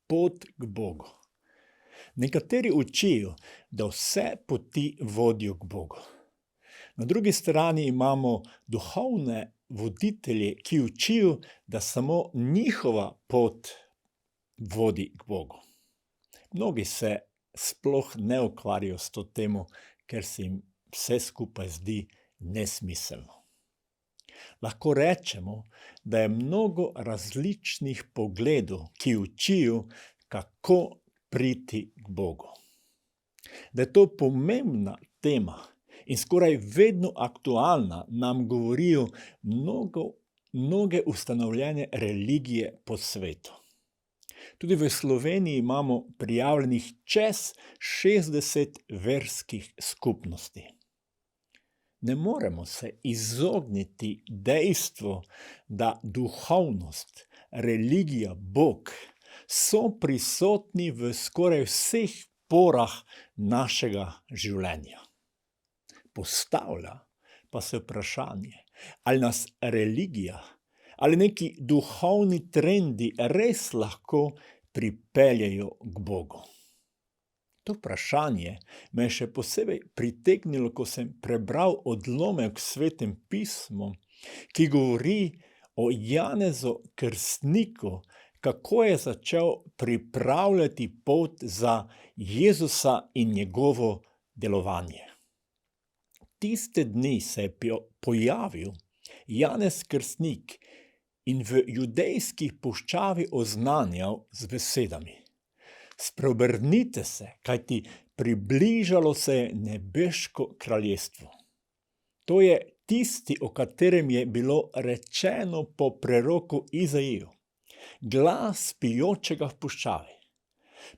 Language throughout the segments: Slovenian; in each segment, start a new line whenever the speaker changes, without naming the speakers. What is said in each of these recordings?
pot k Bogu. Nekateri učijo, da vse poti vodijo k Bogu. Na drugi strani imamo duhovne voditelje, ki učijo, da samo njihova pot vodi k Bogu. Mnogi se sploh ne ukvarjajo s to temo, ker se jim vse skupaj zdi nesmiselno. Lahko rečemo, da je mnogo različnih pogledov, ki učijo, kako priti k Bogu. Da je to pomembna tema in skoraj vedno aktualna, nam govorijo mnoge ustanovljene religije po svetu. Tudi v Sloveniji imamo prijavljenih čez 60 verskih skupnosti. Ne moremo se izogniti dejstvu, da duhovnost, religija, Bog so prisotni v skoraj vseh porah našega življenja. Postavlja pa se vprašanje, ali nas religija ali neki duhovni trendi res lahko pripeljejo k Bogu. To vprašanje me je še posebej pritegnilo, ko sem prebral odlomek v Svetem pismu, ki govori o Janezu Krstniku, kako je začel pripravljati pot za Jezusa in njegovo delovanje. Tiste dni se je pojavil Janez Krstnik in v judejski puščavi oznanjal z besedami: Spreobrnite se, kajti približalo se je nebeško kraljestvo. To je tisti, o katerem je bilo rečeno po preroku Izaiju: Glas vpijočega v puščavi.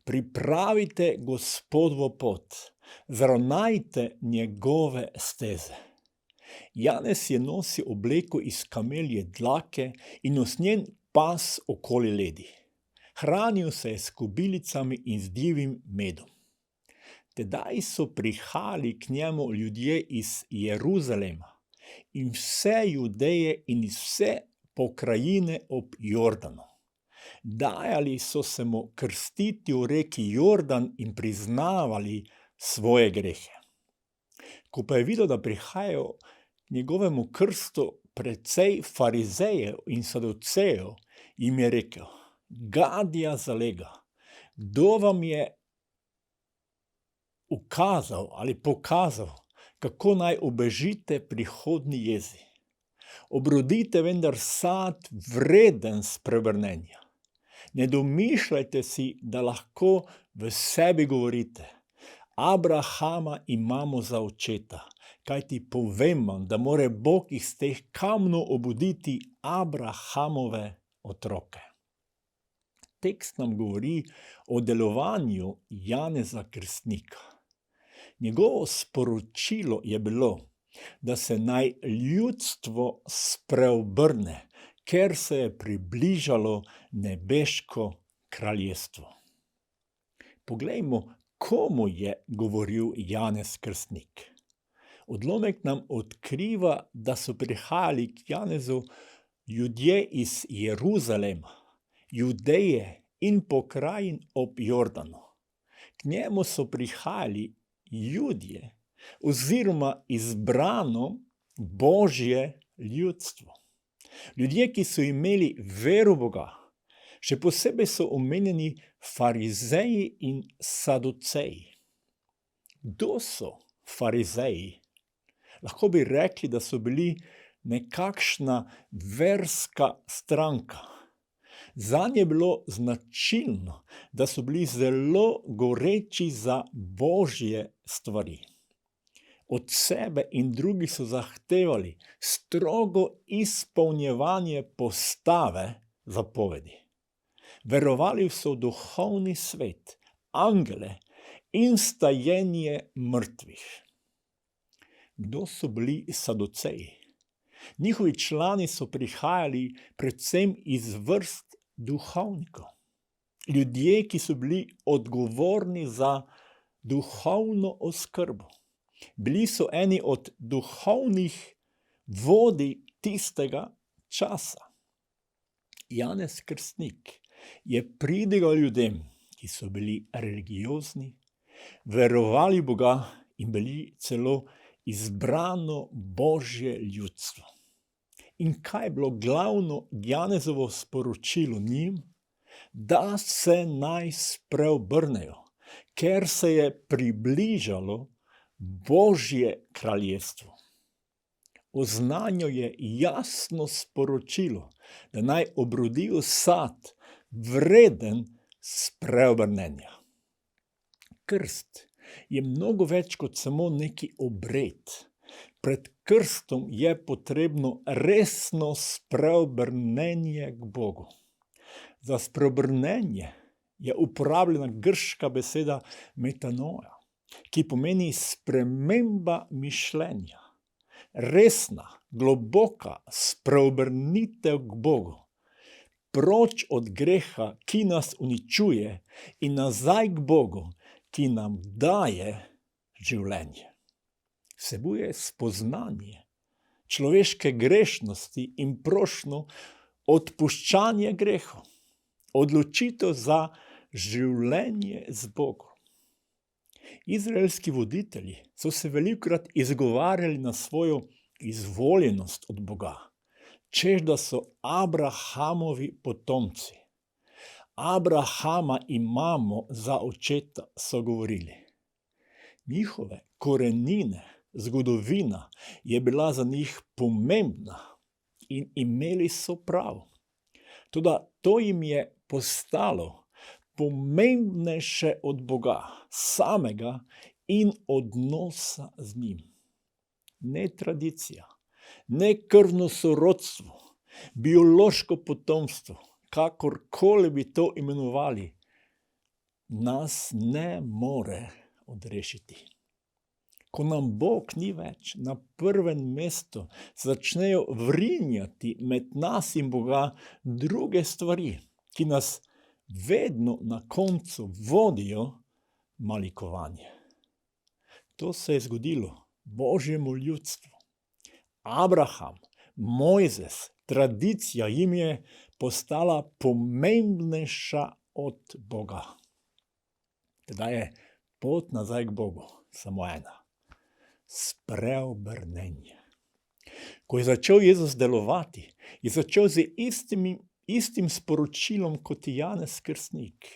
Pripravite Gospodovo pot, zravnajte njegove steze. Janez je nosil obleko iz kamelje dlake in usnjen pas okoli ledi. Hranil se je s kobilicami in z divjim medom. Tedaj so prihajali k njemu ljudje iz Jeruzalema in vse Judeje in iz vse pokrajine ob Jordanu. Dajali so se mu krstiti v reki Jordan in priznavali svoje grehe. Ko pa je videl, da prihajajo k njegovemu krstu precej farizejev in saducejev, jim je rekel: Gadja zalega, kdo vam je ukazal ali pokazal, kako naj ubežite prihodnji jezi? Obrodite vendar sad vreden spreobrnenja. Ne domišljajte si, da lahko v sebi govorite: Abrahama imamo za očeta, kajti povem vam, da more Bog iz teh kamnov obuditi Abrahamove otroke. Tekst nam govori o delovanju Janeza Krstnika. Njegovo sporočilo je bilo, da se naj ljudstvo spreobrne, ker se je približalo nebeško kraljestvo. Poglejmo, komu je govoril Janez Krstnik. Odlomek nam odkriva, da so prihajali k Janezu ljudje iz Jeruzalema, Judeje in pokrajin ob Jordanu. K njemu so prihajali Judje oziroma izbrano Božje ljudstvo. Ljudje, ki so imeli vero v Boga. Še posebej so omenjeni farizeji in saduceji. Kdo so farizeji? Lahko bi rekli, da so bili nekakšna verska stranka. Zanje je bilo značilno, da so bili zelo goreči za Božje stvari. Od sebe in drugih so zahtevali strogo izpolnjevanje postave zapovedi. Verovali so v duhovni svet, angele in stajenje mrtvih. Kdo so bili saduceji? Njihovi člani so prihajali predvsem iz vrst duhovnikov. Ljudje, ki so bili odgovorni za duhovno oskrbo. Bili so eni od duhovnih vodij tistega časa. Janez Krstnik je pridigal ljudem, ki so bili religiozni, verovali Boga in bili celo izbrano Božje ljudstvo. In kaj je bilo glavno Janezovo sporočilo njim? Da se naj spreobrnejo, ker se je približalo Božje kraljestvo. Oznanjo je jasno sporočilo, da naj obrodijo sad, vreden spreobrnenja. Krst je mnogo več kot samo neki obred. Pred krstom je potrebno resno spreobrnenje k Bogu. Za spreobrnenje je uporabljena grška beseda metanoja, ki pomeni sprememba mišljenja. Resna, globoka spreobrnitev k Bogu. Proč od greha, ki nas uničuje, in nazaj k Bogu, ki nam daje življenje. Vsebuje spoznanje človeške grešnosti in prošnjo odpuščanje grehov, odločitev za življenje z Bogom. Izraelski voditelji so se velikokrat izgovarjali na svojo izvoljenost od Boga, češ da so Abrahamovi potomci. Abrahama imamo za očeta, so govorili. Njihove korenine, zgodovina je bila za njih pomembna in imeli so prav. Toda to jim je postalo pomembnejše od Boga samega in odnosa z njim. Ne tradicija, ne krvno sorodstvo, biološko potomstvo, kakorkoli bi to imenovali, nas ne more odrešiti. Ko nam Bog ni več na prvem mestu, začnejo vrinjati med nas in Boga druge stvari, ki nas vedno na koncu vodijo malikovanje. To se je zgodilo Božjemu ljudstvu. Abraham, Mojzes, tradicija jim je postala pomembnejša od Boga. Teda je pot nazaj k Bogu samo ena. Spreobrnenje. Ko je začel Jezus delovati, je začel z istim sporočilom kot Janez Krstnik.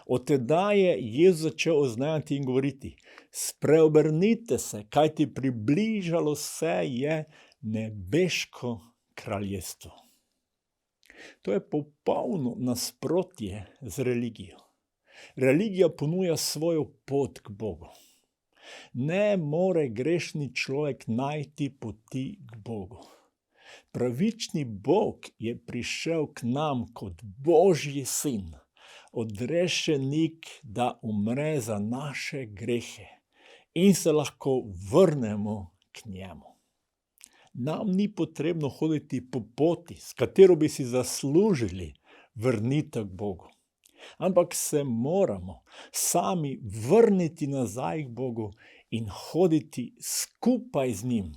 Od tedaj je Jezus začel oznajati in govoriti: spreobrnite se, kajti približalo se je nebeško kraljestvo. To je popolno nasprotje z religijo. Religija ponuja svojo pot k Bogu. Ne more grešni človek najti poti k Bogu. Pravični Bog je prišel k nam kot Božji sin, odrešenik, da umre za naše grehe in se lahko vrnemo k njemu. Nam ni potrebno hoditi po poti, s katero bi si zaslužili vrnitev k Bogu. Ampak se moramo sami vrniti nazaj k Bogu in hoditi skupaj z njim.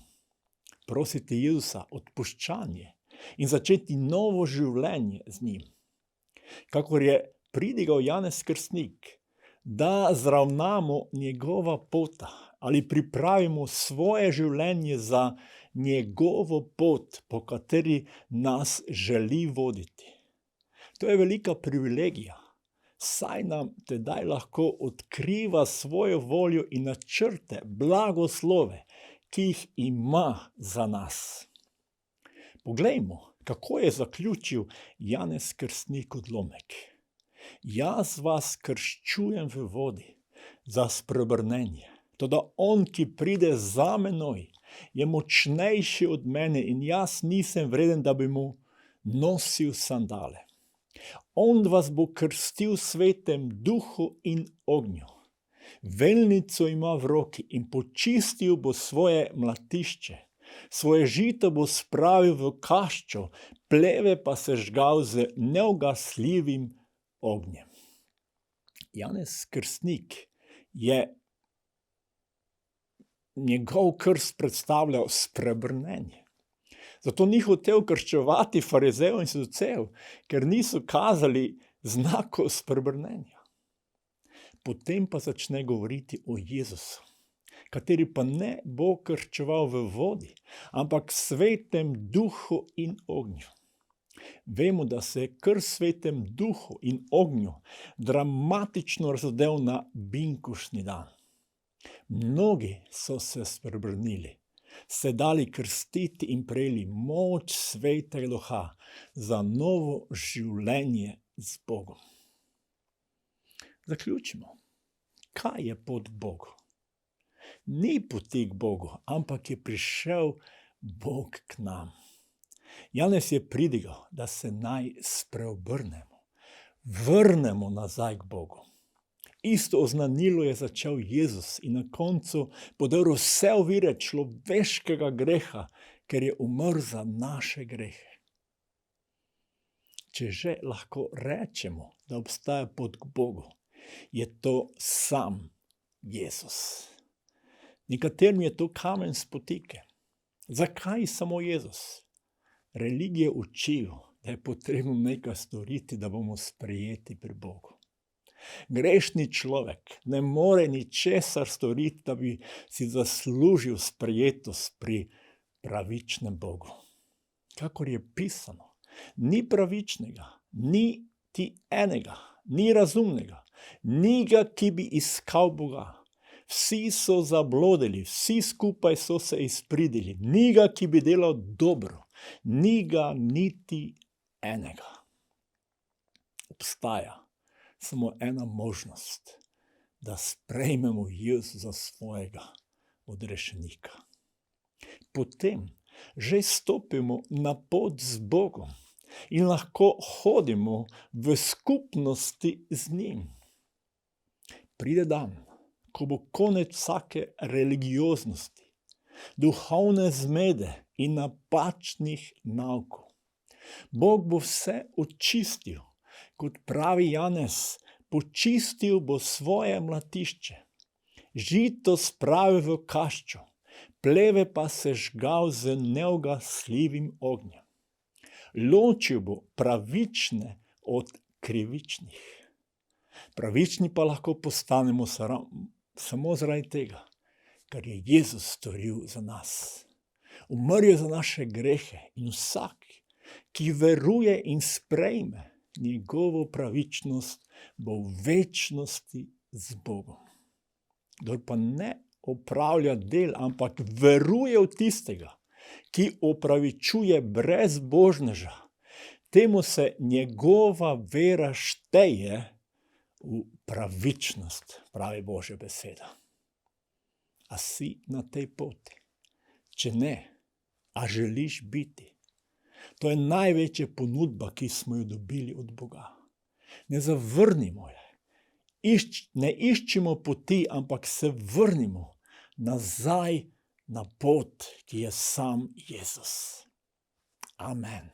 Prositi Jezusa odpuščanje in začeti novo življenje z njim. Kakor je pridigal Janez Krstnik, da zravnamo njegova pota ali pripravimo svoje življenje za njegovo pot, po kateri nas želi voditi. To je velika privilegija, saj nam tedaj lahko odkriva svojo voljo in načrte, blagoslove, ki jih ima za nas. Poglejmo, kako je zaključil Janez Krstnik odlomek. Jaz vas krščujem v vodi za spreobrnenje, toda on, ki pride za menoj, je močnejši od mene in jaz nisem vreden, da bi mu nosil sandale. On vas bo krstil svetem duhu in ognju. Veljnico ima v roki in počistil bo svoje mlatišče. Svoje žito bo spravil v kaščo, pleve pa sežgal z neugasljivim ognjem. Janez Krstnik je njegov krst predstavljal spreobrnenje. Zato ni hotel krščevati farizejev in saducejev, ker niso kazali znakov spreobrnenja. Potem pa začne govoriti o Jezusu, kateri pa ne bo krščeval v vodi, ampak svetem duhu in ognju. Vemo, da se je kar svetem duhu in ognju dramatično razodel na binkoštni dan. Mnogi so se spreobrnili, se dali krstiti in prejeli moč svetega duha za novo življenje z Bogom. Zaključimo. Kaj je pot k Bogu? Ni poti k Bogu, ampak je prišel Bog k nam. Janez je pridigal, da se naj spreobrnemo, vrnemo nazaj k Bogu. Isto oznanilo je začel Jezus in na koncu podrl vse ovire človeškega greha, ker je umrl za naše grehe. Če že lahko rečemo, da obstaja pot k Bogu, je to sam Jezus. Nekaterim je to kamen spotike. Zakaj samo Jezus? Religije učijo, da je potrebno nekaj storiti, da bomo sprejeti pri Bogu. Grešni človek ne more ničesar storiti, da bi si zaslužil sprejetost pri pravičnem Bogu. Kakor je pisano, ni pravičnega, niti enega, ni razumnega, ni ga, ki bi iskal Boga. Vsi so zablodili, vsi skupaj so se izpridili, ni ga, ki bi delal dobro, ni ga niti enega. Obstaja samo ena možnost, da sprejmemo Jezusa za svojega odrešenika. Potem že stopimo na pot z Bogom in lahko hodimo v skupnosti z njim. Pride dan, ko bo konec vsake religioznosti, duhovne zmede in napačnih naukov. Bog bo vse očistil, kot pravi Janez, počistil bo svoje mlatišče, žito spravil v kaščo, pleve pa sežgal z neugasljivim ognjem. Ločil bo pravične od krivičnih. Pravični pa lahko postanemo samo zaradi tega, kar je Jezus storil za nas. Umrl je za naše grehe in vsak, ki veruje in sprejme njegovo pravičnost, bo v večnosti z Bogom. Kdor pa ne opravlja del, ampak veruje v tistega, ki opravičuje brezbožneža, temu se njegova vera šteje v pravičnost, pravi Božja beseda. A si na tej poti? Če ne, a želiš biti? To je največja ponudba, ki smo jo dobili od Boga. Ne zavrnimo je. Ne iščimo poti, ampak se vrnimo nazaj na pot, ki je sam Jezus. Amen.